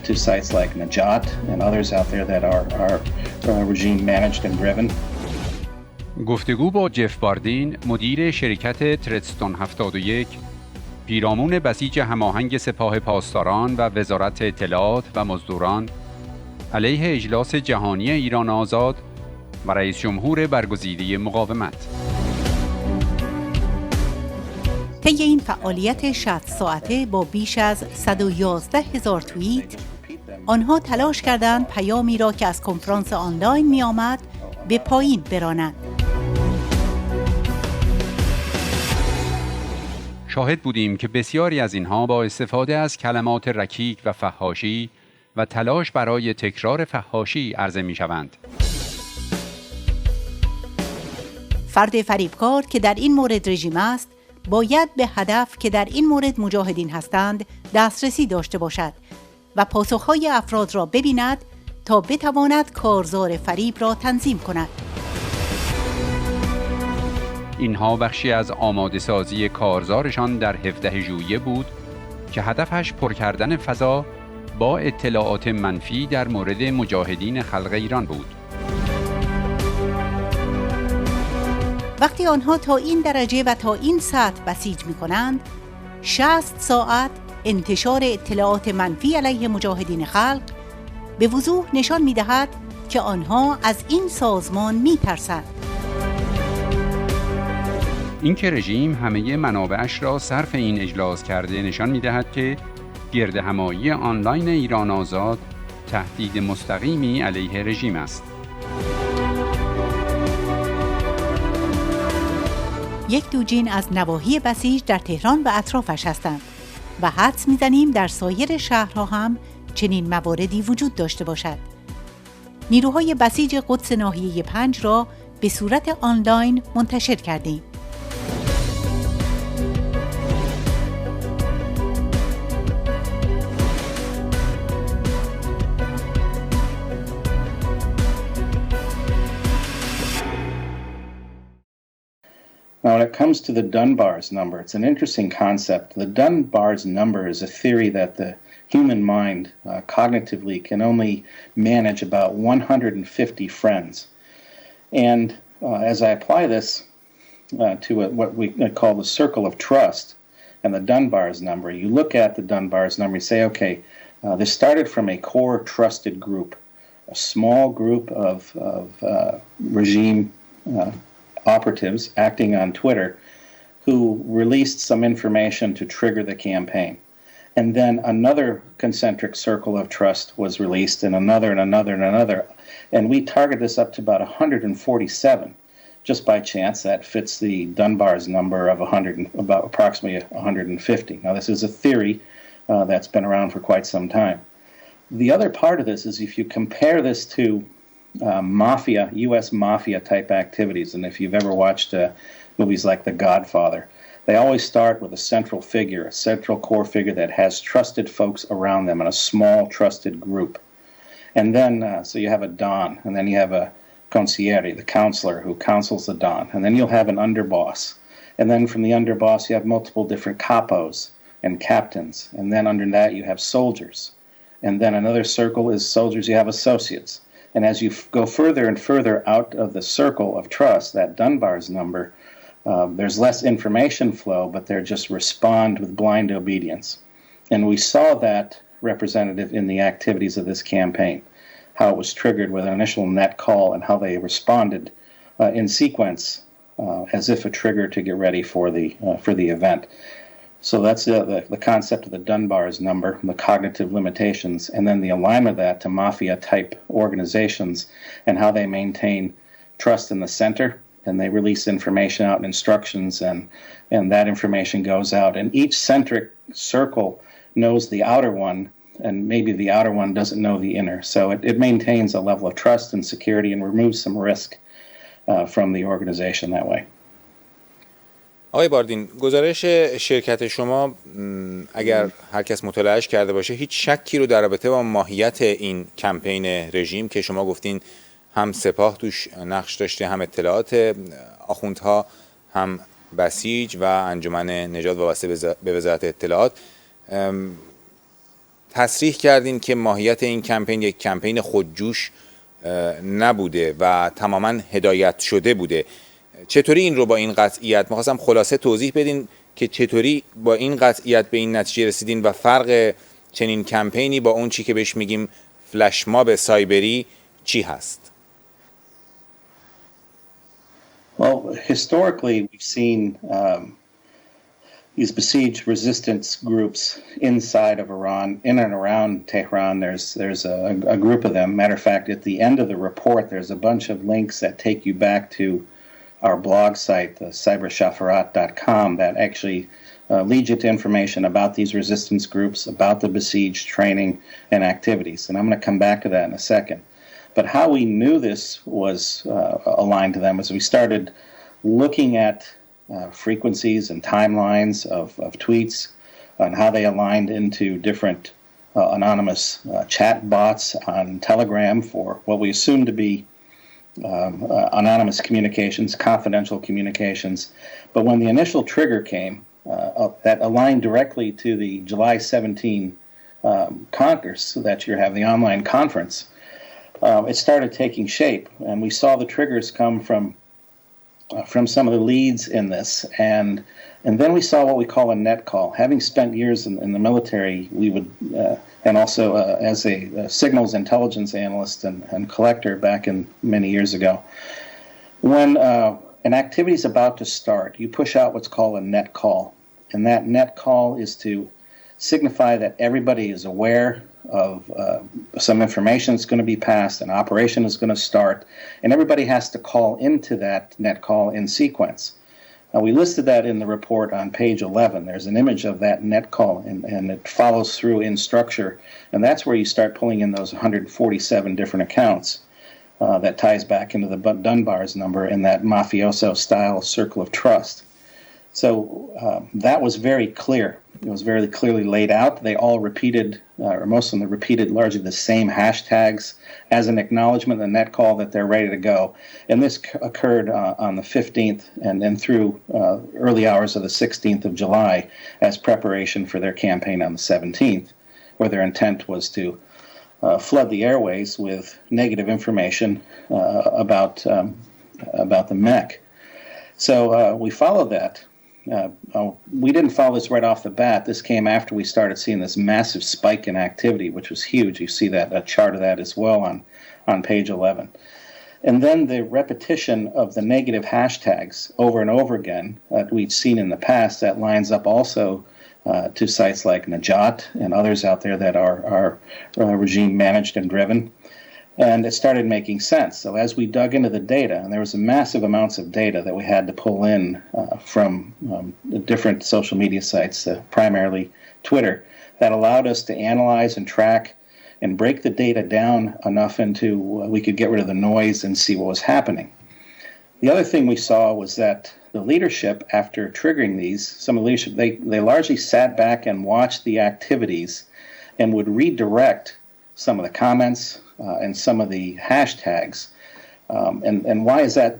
to sites like Najat and others out there that are regime managed and driven. گفتگو با جف باردین، مدیر شرکت تردستون 71، پیرامون بسیج هماهنگ سپاه پاسداران و وزارت اطلاعات و مزدوران علیه اجلاس جهانی ایران آزاد و رئیس جمهور برگزیده مقاومت. طی این فعالیت 60 ساعته با بیش از 111,000 توییت، آنها تلاش کردند پیامی را که از کنفرانس آنلاین می آمد به پایین برانند. شاهد بودیم که بسیاری از اینها با استفاده از کلمات رکیک و فحاشی و تلاش برای تکرار فحاشی عرضه می شوند. فرد فریبکار که در این مورد رژیم است، باید به هدف که در این مورد مجاهدین هستند دسترسی داشته باشد و پاسخهای افراد را ببیند تا بتواند کارزار فریب را تنظیم کند. اینها بخشی از آماده سازی کارزارشان در 17 ژوئیه بود که هدفش پر کردن فضا با اطلاعات منفی در مورد مجاهدین خلق ایران بود. وقتی آنها تا این درجه و تا این سطح بسیج می کنند، 60 ساعت انتشار اطلاعات منفی علیه مجاهدین خلق به وضوح نشان می دهد که آنها از این سازمان می ترسند. این که رژیم همه منابعش را صرف این اجلاس کرده نشان می دهد که گردهمایی آنلاین ایران آزاد تهدید مستقیمی علیه رژیم است. یک دوجین از نواحی بسیج در تهران و اطرافش هستند و حدس می‌زنیم در سایر شهرها هم چنین مواردی وجود داشته باشد. نیروهای بسیج قدس ناحیه 5 را به صورت آنلاین منتشر کردیم. Now, when it comes to the Dunbar's number, it's an interesting concept. The Dunbar's number is a theory that the human mind cognitively can only manage about 150 friends. And as I apply this to what we call the circle of trust and the Dunbar's number, you look at the Dunbar's number, you say, okay, this started from a core trusted group, a small group of regime operatives acting on Twitter who released some information to trigger the campaign. And then another concentric circle of trust was released, and another and another and another. And we target this up to about 147. Just by chance, that fits the Dunbar's number of about approximately 150. Now, this is a theory that's been around for quite some time. The other part of this is if you compare this to mafia, U.S. mafia type activities, and if you've ever watched movies like The Godfather, they always start with a central figure, a central core figure that has trusted folks around them in a small trusted group. And then, so you have a Don, and then you have a consigliere, the counselor who counsels the Don, and then you'll have an underboss. And then from the underboss, you have multiple different capos and captains. And then under that, you have soldiers. And then another circle is soldiers, you have associates. And as you go further and further out of the circle of trust, that Dunbar's number, there's less information flow, but they just respond with blind obedience. And we saw that representative in the activities of this campaign, how it was triggered with an initial net call and how they responded in sequence as if a trigger to get ready for the event. So that's the concept of the Dunbar's number, the cognitive limitations, and then the alignment of that to mafia-type organizations and how they maintain trust in the center, and they release information out and instructions, and that information goes out. And each centric circle knows the outer one, and maybe the outer one doesn't know the inner. So it maintains a level of trust and security and removes some risk from the organization that way. آقای باردین، گزارش شرکت شما اگر هر کس مطالعهش کرده باشه هیچ شکی رو در رابطه با ماهیت این کمپین رژیم که شما گفتین هم سپاه توش نقش داشته، هم اطلاعات آخوندها، هم بسیج و انجمن نجات وابسته به وزارت اطلاعات، تصریح کردین که ماهیت این کمپین یک کمپین خودجوش نبوده و تماما هدایت شده بوده. چطوری این رو با این قطعیت می‌خواستم خلاصه توضیح بدین که چطوری با این قطعیت به این نتیجه رسیدین و فرق چنین کمپینی با اون چی که بهش میگیم فلش ماب سایبری چی هست؟ Well, historically, we've seen these besieged resistance groups inside of Iran, in and around Tehran. There's a group of them. Matter of fact, at the end of the report, there's a bunch of links that take you back to our blog site, the cybershafarat.com, that actually leads you to information about these resistance groups, about the besieged training and activities. And I'm going to come back to that in a second. But how we knew this was aligned to them was we started looking at frequencies and timelines of tweets and how they aligned into different anonymous chat bots on Telegram for what we assumed to be anonymous communications, confidential communications. But when the initial trigger came, that aligned directly to the July 17 Congress, so that you have the online conference, it started taking shape, and we saw the triggers come from some of the leads in this, and then we saw what we call a net call. Having spent years in the military, we would, and also as a signals intelligence analyst and collector back in many years ago, when an activity is about to start, you push out what's called a net call, and that net call is to signify that everybody is aware of some information that's going to be passed, an operation is going to start, and everybody has to call into that net call in sequence. We listed that in the report on page 11. There's an image of that net call, and it follows through in structure, and that's where you start pulling in those 147 different accounts that ties back into the Dunbar's number in that mafioso-style circle of trust. So that was very clear. It was very clearly laid out. They all repeated, or most of them repeated largely the same hashtags as an acknowledgement of the net call that they're ready to go. And this occurred on the 15th and then through early hours of the 16th of July as preparation for their campaign on the 17th, where their intent was to flood the airways with negative information about the MEC. So we followed that. We didn't follow this right off the bat. This came after we started seeing this massive spike in activity, which was huge. You see that a chart of that as well on page 11. And then the repetition of the negative hashtags over and over again that we'd seen in the past, that lines up also to sites like Najat and others out there that are regime managed and driven. And it started making sense. So as we dug into the data, and there was massive amounts of data that we had to pull in from different social media sites, primarily Twitter, that allowed us to analyze and track and break the data down enough into we could get rid of the noise and see what was happening. The other thing we saw was that the leadership, after triggering these, some of the leadership, they largely sat back and watched the activities and would redirect some of the comments and some of the hashtags. And why is that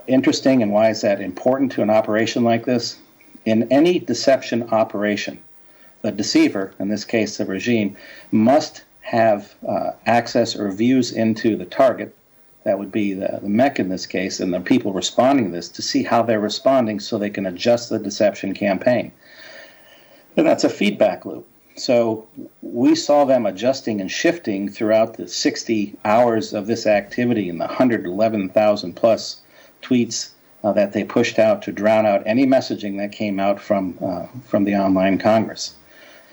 interesting, and why is that important to an operation like this? In any deception operation, the deceiver, in this case the regime, must have access or views into the target, that would be the MEC in this case, and the people responding to this, to see how they're responding so they can adjust the deception campaign. And that's a feedback loop. So we saw them adjusting and shifting throughout the 60 hours of this activity and the 111,000 plus tweets that they pushed out to drown out any messaging that came out from the online Congress.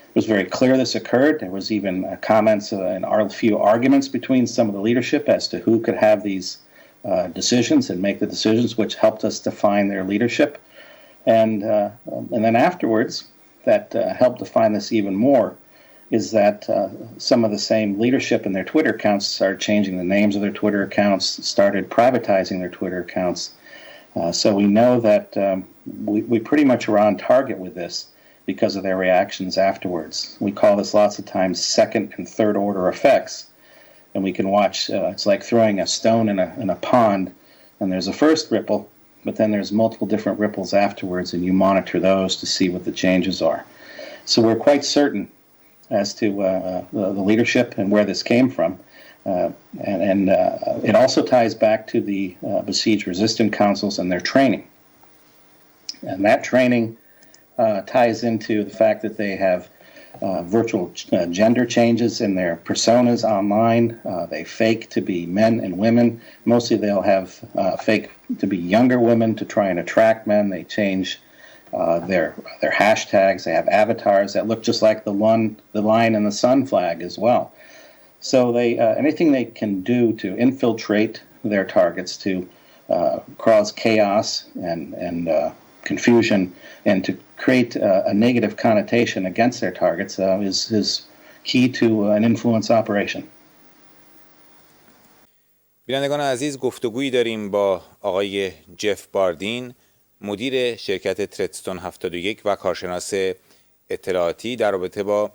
It was very clear this occurred. There was even comments and a few arguments between some of the leadership as to who could have these decisions and make the decisions, which helped us define their leadership. And then afterwards, that helped define this even more, is that some of the same leadership in their Twitter accounts started changing the names of their Twitter accounts, started privatizing their Twitter accounts. So we know that we pretty much are on target with this because of their reactions afterwards. We call this lots of times second and third order effects. And we can watch, it's like throwing a stone in a pond, and there's a first ripple, but then there's multiple different ripples afterwards, and you monitor those to see what the changes are. So we're quite certain as to the leadership and where this came from. And it also ties back to the besieged resistance councils and their training. And that training ties into the fact that they have virtual gender changes in their personas online. They fake to be men and women. Mostly they'll have fake to be younger women to try and attract men. They change their hashtags. They have avatars that look just like the lion and the sun flag as well. So they anything they can do to infiltrate their targets, to cause chaos and confusion, and to create a negative connotation against their targets is key to an influence operation. بینندگان عزیز، گفتگویی داریم با آقای جف باردین، مدیر شرکت ترستون 71 و کارشناس اطلاعاتی در رابطه با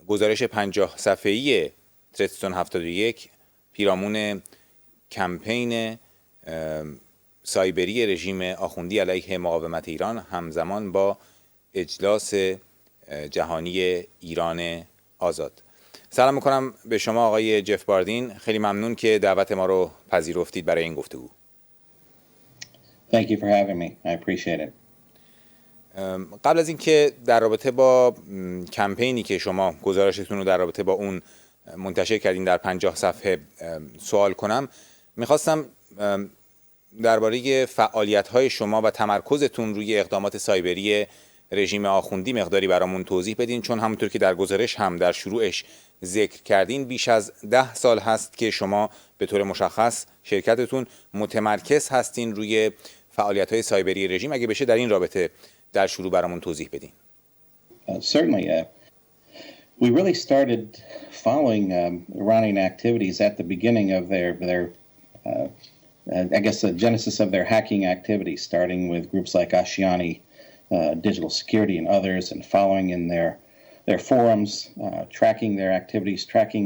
گزارش 50 صفحه‌ای ترستون 71 پیرامون کمپین سایبری رژیم آخوندی علیه مقاومت ایران همزمان با اجلاس جهانی ایران آزاد. سلام میکنم به شما آقای جف باردین، خیلی ممنون که دعوت ما رو پذیرفتید برای این گفتگو. Thank you for having me. I appreciate it. قبل از اینکه در رابطه با کمپینی که شما گزارشتون رو در رابطه با اون منتشر کردین در 50 صفحه سوال کنم، میخواستم درباره فعالیت‌های شما و تمرکزتون روی اقدامات سایبری رژیم آخوندی مقداری برامون توضیح بدین، چون همونطور که در گزارش هم در شروعش ذکر کردین بیش از 10 سال هست که شما به طور مشخص شرکتتون متمرکز هستین روی فعالیت‌های سایبری رژیم. اگه بشه در این رابطه در شروع برامون توضیح بدین. Certainly. We really started following Iranian activities at the beginning of their I guess the genesis of their hacking activities, starting with groups like Ashiani Digital Security and others, and following in their forums, tracking their activities, tracking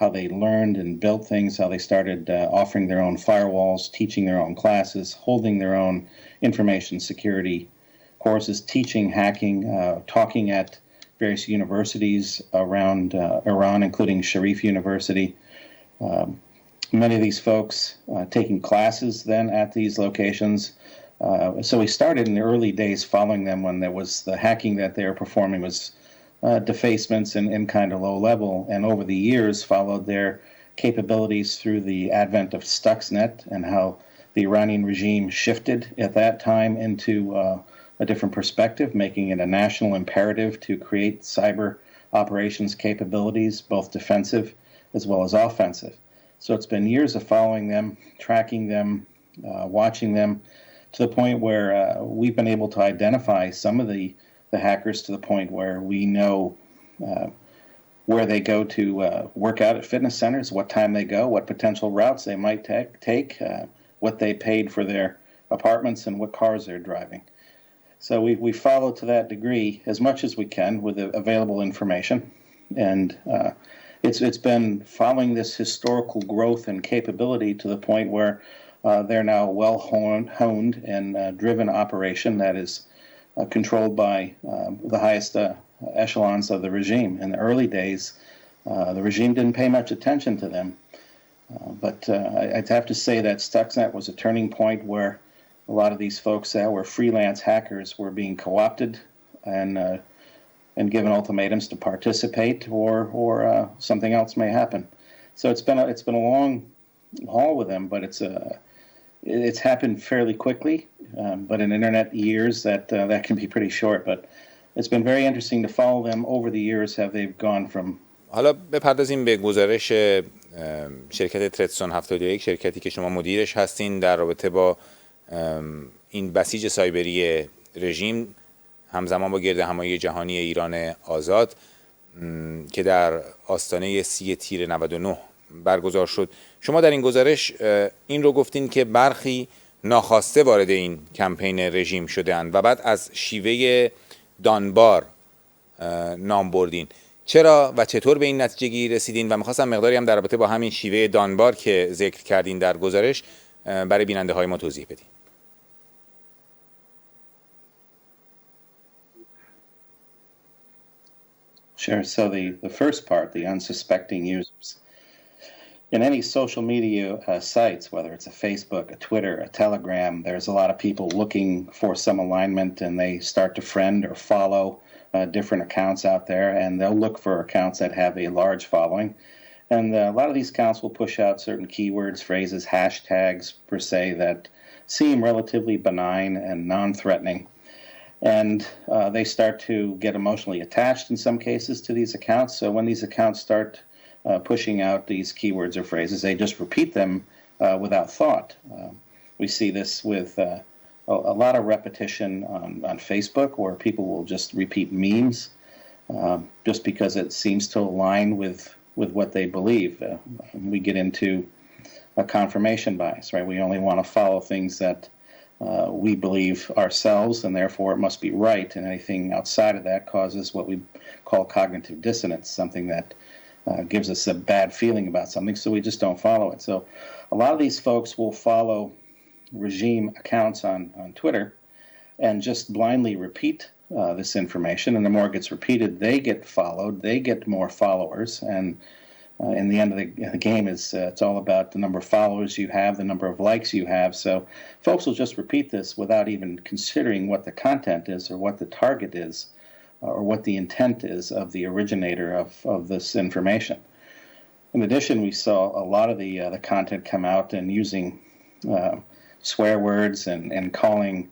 how they learned and built things, how they started offering their own firewalls, teaching their own classes, holding their own information security courses, teaching hacking, talking at various universities around Iran, including Sharif University. Many of these folks taking classes then at these locations. So we started in the early days following them when there was the hacking that they were performing was defacements and kind of low level. And over the years followed their capabilities through the advent of Stuxnet and how the Iranian regime shifted at that time into a different perspective, making it a national imperative to create cyber operations capabilities, both defensive as well as offensive. So it's been years of following them, tracking them, watching them, to the point where we've been able to identify some of the hackers to the point where we know where they go to work out at fitness centers, what time they go, what potential routes they might take, what they paid for their apartments, and what cars they're driving. So we follow to that degree as much as we can with the available information. And it's been following this historical growth and capability to the point where they're now a well-honed and driven operation that is controlled by the highest echelons of the regime. In the early days, the regime didn't pay much attention to them. But I'd have to say that Stuxnet was a turning point where a lot of these folks that were freelance hackers were being co-opted and given ultimatums to participate, or something else may happen. So it's been a long haul with them, but it's happened fairly quickly. But in internet years, that can be pretty short. But it's been very interesting to follow them over the years, how they've gone from. حالا بپردازیم به گزارش شرکت ترستون 71، شرکتی که شما مدیرش هستین، در رابطه با این بسیج سایبری رژیم همزمان با گرد همایی جهانی ایران آزاد که در آستانه 30 تیر 99 برگزار شد. شما در این گزارش این رو گفتین که برخی ناخواسته وارد این کمپین رژیم شده اند و بعد از شیوه دانبار نام بردین. چرا و چطور به این نتیجه گیری رسیدین؟ و می‌خواستم مقداری هم در رابطه با همین شیوه دانبار که ذکر کردین در گزارش برای بیننده های ما توضیح بدین. Sure. So the first part, the unsuspecting users. In any social media sites, whether it's a Facebook, a Twitter, a Telegram, there's a lot of people looking for some alignment, and they start to friend or follow different accounts out there, and they'll look for accounts that have a large following. And a lot of these accounts will push out certain keywords, phrases, hashtags per se that seem relatively benign and non-threatening. And they start to get emotionally attached in some cases to these accounts. So when these accounts start pushing out these keywords or phrases, they just repeat them without thought. We see this with a lot of repetition on Facebook, where people will just repeat memes just because it seems to align with what they believe. We get into a confirmation bias, right? We only want to follow things that we believe ourselves, and therefore it must be right, and anything outside of that causes what we call cognitive dissonance, something that gives us a bad feeling about something, so we just don't follow it. So a lot of these folks will follow regime accounts on Twitter and just blindly repeat this information, and the more it gets repeated, they get followed, they get more followers, and in the end of the game, it's all about the number of followers you have, the number of likes you have. So folks will just repeat this without even considering what the content is or what the target is or what the intent is of the originator of this information. In addition, we saw a lot of the content come out and using swear words and calling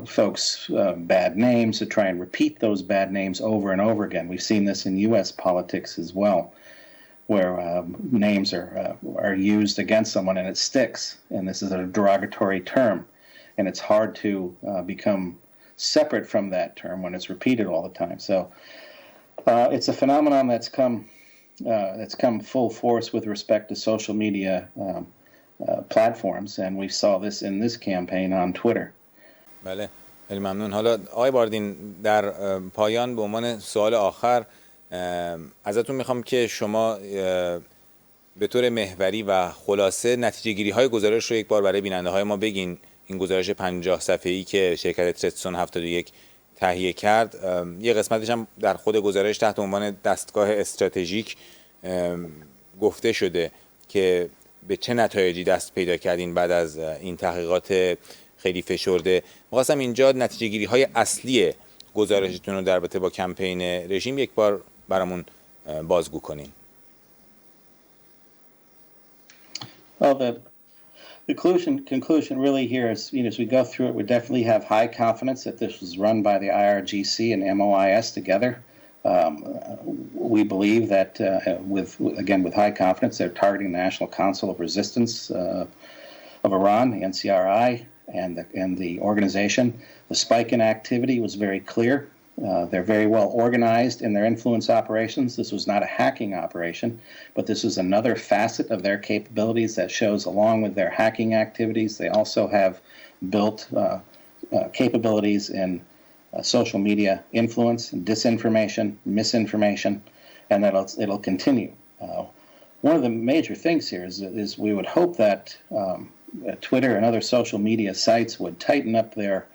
folks bad names to try and repeat those bad names over and over again. We've seen this in U.S. politics as well, where names are used against someone and it sticks, and this is a derogatory term, and it's hard to become separate from that term when it's repeated all the time. So it's a phenomenon that's come full force with respect to social media platforms, and we saw this in this campaign on Twitter. بله، خیلی ممنون. حالا آقای باردین، در پایان به عنوان سوال آخر ازتون میخوام که شما به طور محوری و خلاصه نتیجه گیری های گزارش رو یک بار برای بیننده های ما بگین. این گزارش 50 صفحه‌ای که شرکت ترستون 71 تهیه کرد، یه قسمتش هم در خود گزارش تحت عنوان دستگاه استراتژیک گفته شده که به چه نتایجی دست پیدا کردین بعد از این تحقیقات خیلی فشرده. می‌خواستم اینجا نتیجه گیری های اصلی گزارشتون رو در رابطه با کمپین رژیم یک بار برامون بازگو کنین. Well, the conclusion really here is, as we go through it, we definitely have high confidence that this was run by the IRGC and MOIS together. We believe that with high confidence, they're targeting the National Council of Resistance of Iran, the NCRI, and the organization. The spike in activity was very clear. They're very well organized in their influence operations. This was not a hacking operation, but this is another facet of their capabilities that shows, along with their hacking activities, they also have built capabilities in social media influence, disinformation, misinformation, and that it'll continue. One of the major things here is we would hope that Twitter and other social media sites would tighten up their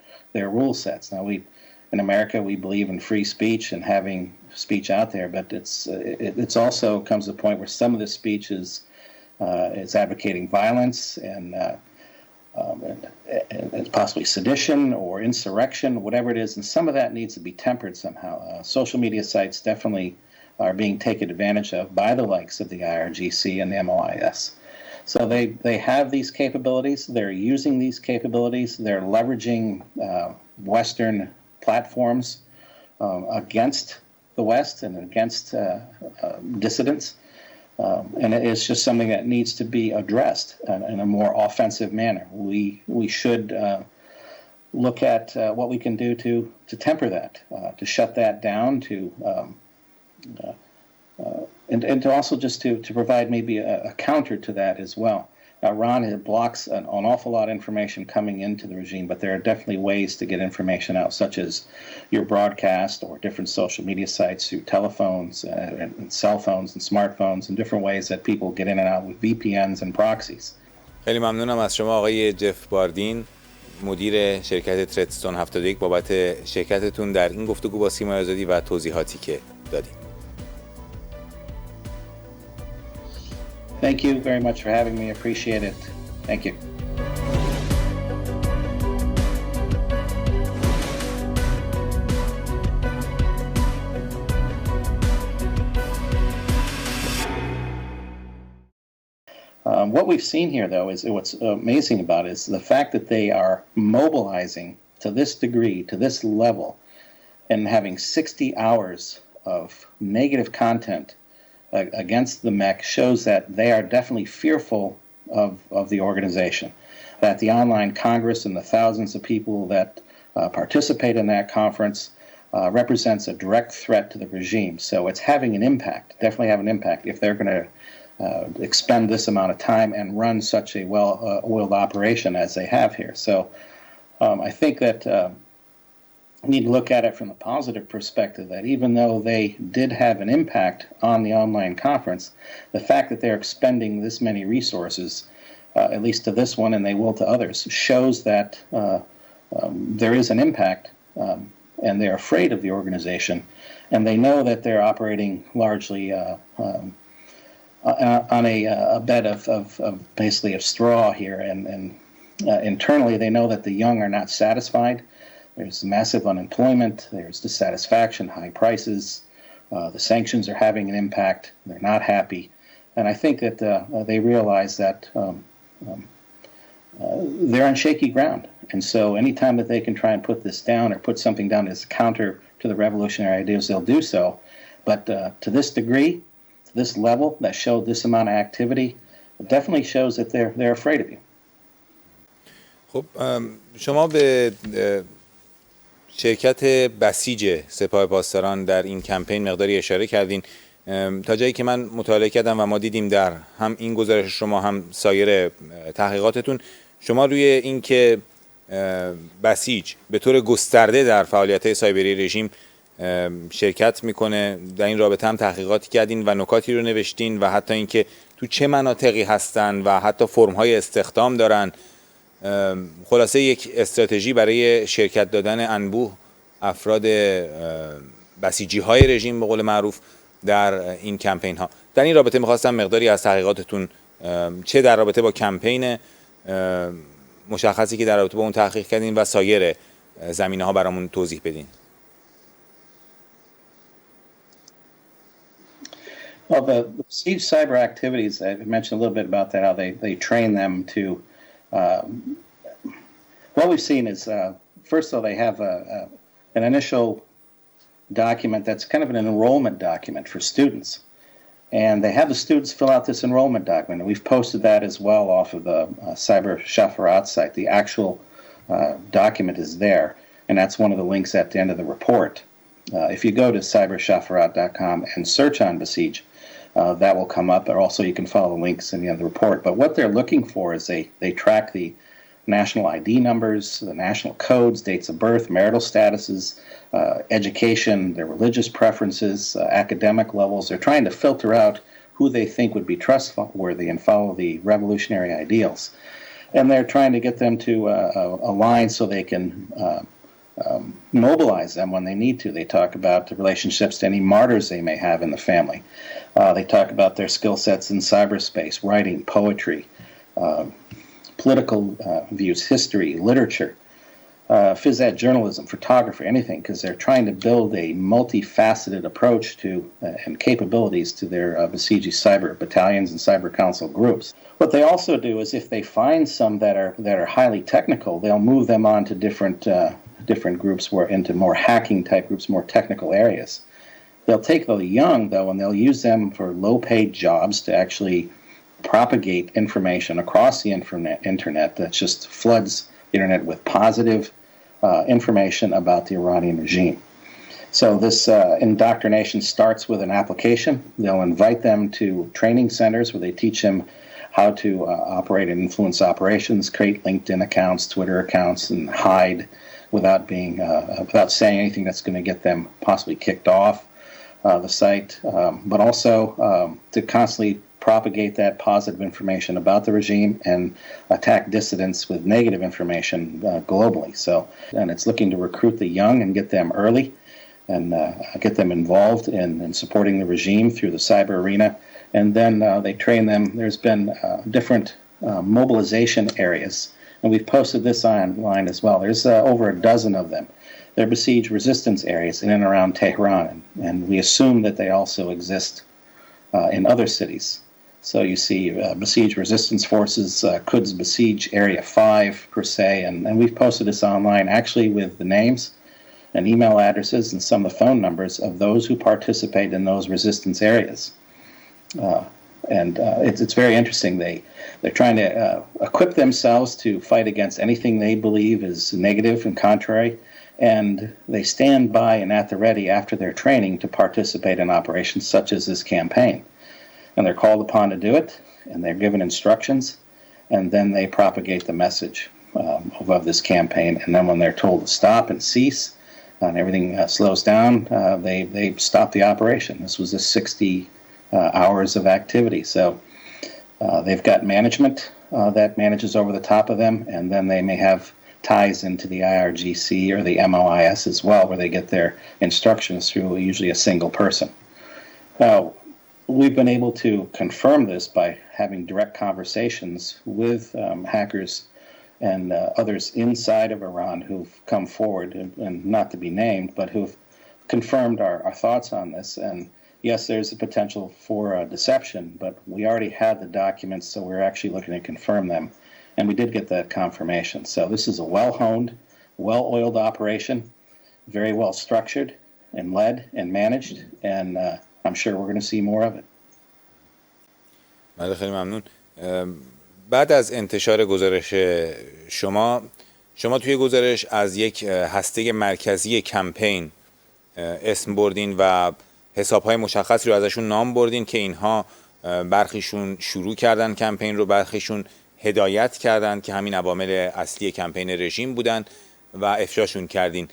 rule sets. Now, in America, we believe in free speech and having speech out there, but it's also comes to the point where some of the speech is advocating violence and possibly sedition or insurrection, whatever it is, and some of that needs to be tempered somehow. Social media sites definitely are being taken advantage of by the likes of the IRGC and the MOIS. So they have these capabilities. They're using these capabilities. They're leveraging Western platforms against the West and against dissidents. And it's just something that needs to be addressed in a more offensive manner. We should look at what we can do to temper that, to shut that down, and to also just to provide maybe a counter to that as well. Iran blocks an awful lot of information coming into the regime, but there are definitely ways to get information out, such as your broadcast or different social media sites through telephones and cell phones and smartphones and different ways that people get in and out with VPNs and proxies. خیلی ممنونم از شما آقای جف باردین، مدیر شرکت ترستون 71 بابت شرکتتون در این گفتگو با سیمای آزادی و توضیحاتی که دادیم. Thank you very much for having me. Appreciate it. Thank you. What we've seen here, though, is what's amazing about it is the fact that they are mobilizing to this degree, to this level, and having 60 hours of negative content against the MEC shows that they are definitely fearful of the organization, that the online Congress and the thousands of people that participate in that conference represents a direct threat to the regime. So it's having an impact, definitely have an impact if they're going to expend this amount of time and run such a well-oiled operation as they have here. So I think that we need to look at it from the positive perspective that even though they did have an impact on the online conference, the fact that they're expending this many resources, at least to this one and they will to others, shows that there is an impact and they're afraid of the organization and they know that they're operating largely on a bed of basically of straw here, and internally they know that the young are not satisfied. There's massive unemployment, there's dissatisfaction, high prices, the sanctions are having an impact, they're not happy, and I think that they realize that they're on shaky ground, and so anytime that they can try and put this down or put something down as a counter to the revolutionary ideas, they'll do so, but to this degree, this level that showed this amount of activity, it definitely shows that they're afraid of you. خب شما به شرکت بسیج سپاه پاسداران در این کمپین مقداری اشاره کردین. تا جایی که من مطالعه کردم و ما دیدیم در هم این گزارش شما هم سایر تحقیقاتتون، شما روی این که بسیج به طور گسترده در فعالیت‌های سایبری رژیم شرکت میکنه در این رابطه هم تحقیقاتی کردین و نکاتی رو نوشتین و حتی اینکه تو چه مناطقی هستن و حتی فرم‌های استخدام دارن. خلاصه یک استراتژی برای شرکت دادن انبوه افراد بسیجی‌های رژیم به قول معروف در این کمپین ها. در این رابطه میخواستم مقداری از تحقیقاتتون چه در رابطه با کمپین مشخصی که در رابطه با اون تحقیق کردین و سایر زمینه ها برامون توضیح بدین. Well, the siege cyber activities, I mentioned a little bit about that, how they train them to, what we've seen is, first of all, they have an initial document that's kind of an enrollment document for students. And they have the students fill out this enrollment document. And we've posted that as well off of the Cyber Shafarat site. The actual document is there. And that's one of the links at the end of the report. If you go to cybershafarat.com and search on Besiege, that will come up. Or also you can follow the links in the end of the report. But what they're looking for is they track the national ID numbers, the national codes, dates of birth, marital statuses, education, their religious preferences, academic levels. They're trying to filter out who they think would be trustworthy and follow the revolutionary ideals. And they're trying to get them to align so they can mobilize them when they need to. They talk about the relationships to any martyrs they may have in the family. They talk about their skill sets in cyberspace, writing, poetry, political views, history, literature, phys ed, journalism, photography, anything, because they're trying to build a multifaceted approach to and capabilities to their Basiji cyber battalions and cyber council groups. What they also do is if they find some that are highly technical, they'll move them on to different groups, into more hacking type groups, more technical areas. They'll take the young, though, and they'll use them for low-paid jobs to actually propagate information across the internet that just floods the internet with positive information about the Iranian regime. So this indoctrination starts with an application. They'll invite them to training centers where they teach them how to operate and influence operations, create LinkedIn accounts, Twitter accounts, and hide without saying anything that's going to get them possibly kicked off the site, but also to constantly propagate that positive information about the regime and attack dissidents with negative information globally. And it's looking to recruit the young and get them early and get them involved in supporting the regime through the cyber arena. And then they train them. There's been different mobilization areas, and we've posted this online as well. There's over a dozen of them. They're besieged resistance areas in and around Tehran, and we assume that they also exist in other cities. So you see besieged resistance forces, Quds Besiege Area 5 per se, and we've posted this online actually with the names and email addresses and some of the phone numbers of those who participate in those resistance areas. It's very interesting. They're trying to equip themselves to fight against anything they believe is negative and contrary, and they stand by and at the ready after their training to participate in operations such as this campaign. And they're called upon to do it, and they're given instructions, and then they propagate the message of this campaign. And then when they're told to stop and cease, and everything slows down, they stop the operation. This was a 60 hours of activity. So they've got management that manages over the top of them, and then they may have ties into the IRGC or the MOIS as well, where they get their instructions through usually a single person. Now, we've been able to confirm this by having direct conversations with hackers and others inside of Iran who've come forward, and not to be named, but who've confirmed our thoughts on this. And yes, there's a potential for deception, but we already had the documents, so we're actually looking to confirm them. And we did get that confirmation. So this is a well-honed, well-oiled operation, very well structured and led and managed, and I'm sure we're going to see more of it. خیلی ممنون. بعد از انتشار گزارش شما توی گزارش از یک هسته مرکزی کمپین اسم بردین و حساب‌های مشخصی رو ازشون نام بردین که اینها برخیشون شروع کردن کمپین رو، برخیشون هدایت کردن که همین عوامل اصلی کمپین رژیم بودن و افشاشون کردین.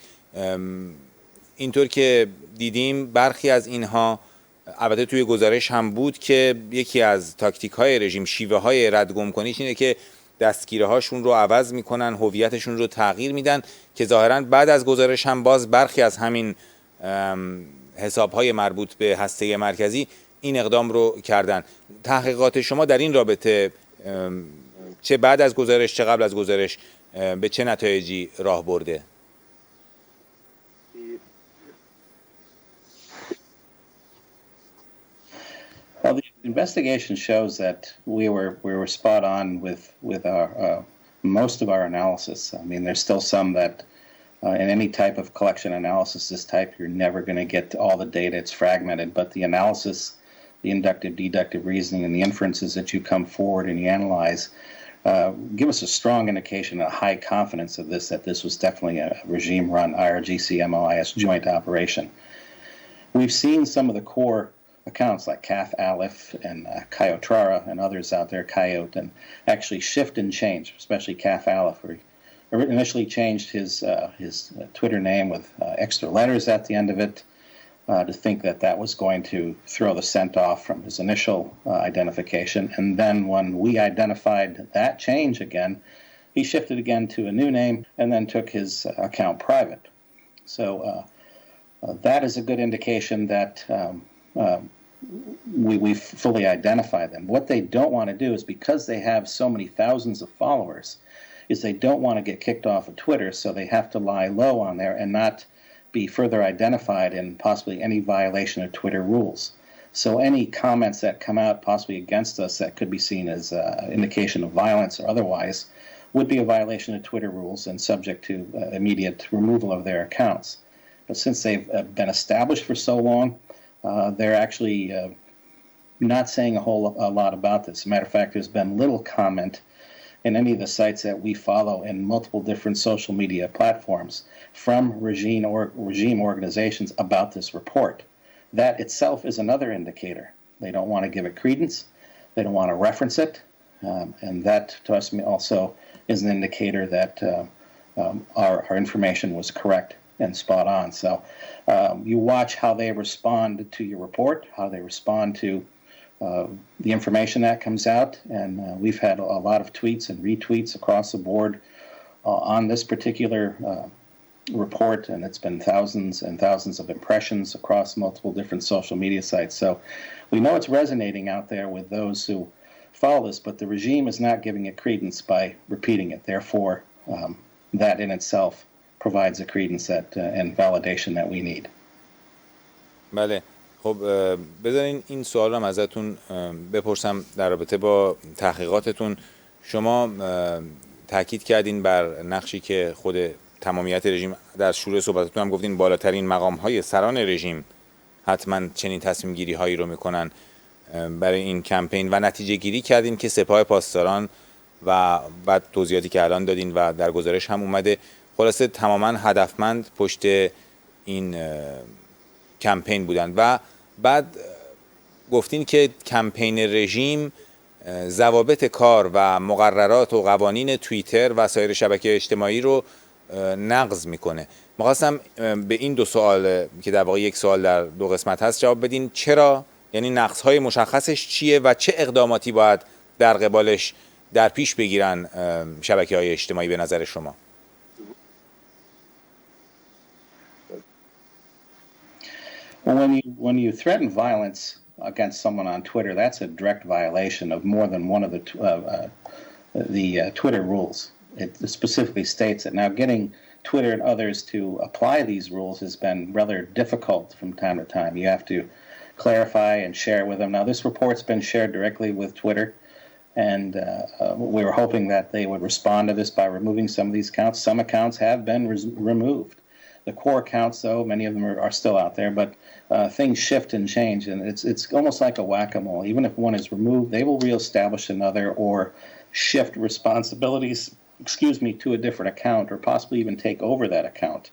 اینطور که دیدیم برخی از اینها، البته توی گزارش هم بود که یکی از تاکتیک‌های رژیم، شیوه‌های رد گم‌کنیش اینه که دستگیره‌هاشون رو عوض می‌کنن، هویتشون رو تغییر میدن، که ظاهراً بعد از گزارش هم باز برخی از همین حساب‌های مربوط به هسته مرکزی این اقدام رو کردن. تحقیقات شما در این رابطه چه بعد از گزارش چه قبل از گزارش به چه نتایجی راه برده؟ Well, the investigation shows that we were spot on with our most of our analysis. I mean, there's still some that in any type of collection analysis this type, you're never going to get all the data. It's fragmented, but the analysis, the inductive, deductive reasoning, and the inferences that you come forward and you analyze give us a strong indication, a high confidence of this, that this was definitely a regime-run IRGC MOIS joint operation. We've seen some of the core accounts like Kaf Aleph and Coyotrara and others out there, Coyote, and actually shift and change, especially Kaf Aleph, where he initially changed his Twitter name with extra letters at the end of it to think that that was going to throw the scent off from his initial identification. And then when we identified that change again, he shifted again to a new name and then took his account private. So that is a good indication that we fully identify them. What they don't want to do is, because they have so many thousands of followers, is they don't want to get kicked off of Twitter, so they have to lie low on there and not be further identified in possibly any violation of Twitter rules. So any comments that come out possibly against us that could be seen as indication of violence or otherwise would be a violation of Twitter rules and subject to immediate removal of their accounts. But since they've been established for so long, they're actually not saying a lot about this. As a matter of fact, there's been little comment in any of the sites that we follow in multiple different social media platforms from regime organizations about this report. That itself is another indicator. They don't want to give it credence. They don't want to reference it. And that, to us, also is an indicator that our information was correct and spot on. So you watch how they respond to your report, how they respond to the information that comes out, and we've had a lot of tweets and retweets across the board on this particular report, and it's been thousands and thousands of impressions across multiple different social media sites. So we know it's resonating out there with those who follow this, but the regime is not giving it credence by repeating it. Therefore, that in itself provides the credence that and validation that we need. بله. خب بذارین این سوال رو ازتون بپرسم در رابطه با تحقیقاتتون. شما تاکید کردین بر نقشی که خود تمامیت رژیم در شروع صحبتتون هم گفتین بالاترین مقام‌های سران رژیم حتما چنین تصمیم گیری هایی رو میکنن برای این کمپین و نتیجه گیری کردین که سپاه پاسداران و بعد توضیحاتی که الان دادین و در گزارش هم اومده خلاصه تماما هدفمند پشت این کمپین بودن و بعد گفتین که کمپین رژیم ضوابط کار و مقررات و قوانین توییتر و سایر شبکه اجتماعی رو نقض میکنه. می‌خواستم به این دو سوال که در واقع یک سوال در دو قسمت هست جواب بدین. چرا؟ یعنی نقض‌های مشخصش چیه و چه اقداماتی باید در قبالش در پیش بگیرن شبکه‌های اجتماعی به نظر شما؟ Well, when you threaten violence against someone on Twitter, that's a direct violation of more than one of the Twitter rules. It specifically states it. Now, getting Twitter and others to apply these rules has been rather difficult from time to time. You have to clarify and share with them. Now, this report's been shared directly with Twitter, and we were hoping that they would respond to this by removing some of these accounts. Some accounts have been removed. The core accounts, though, many of them are still out there, but things shift and change, and it's almost like a whack-a-mole. Even if one is removed, they will reestablish another or shift responsibilities, to a different account or possibly even take over that account.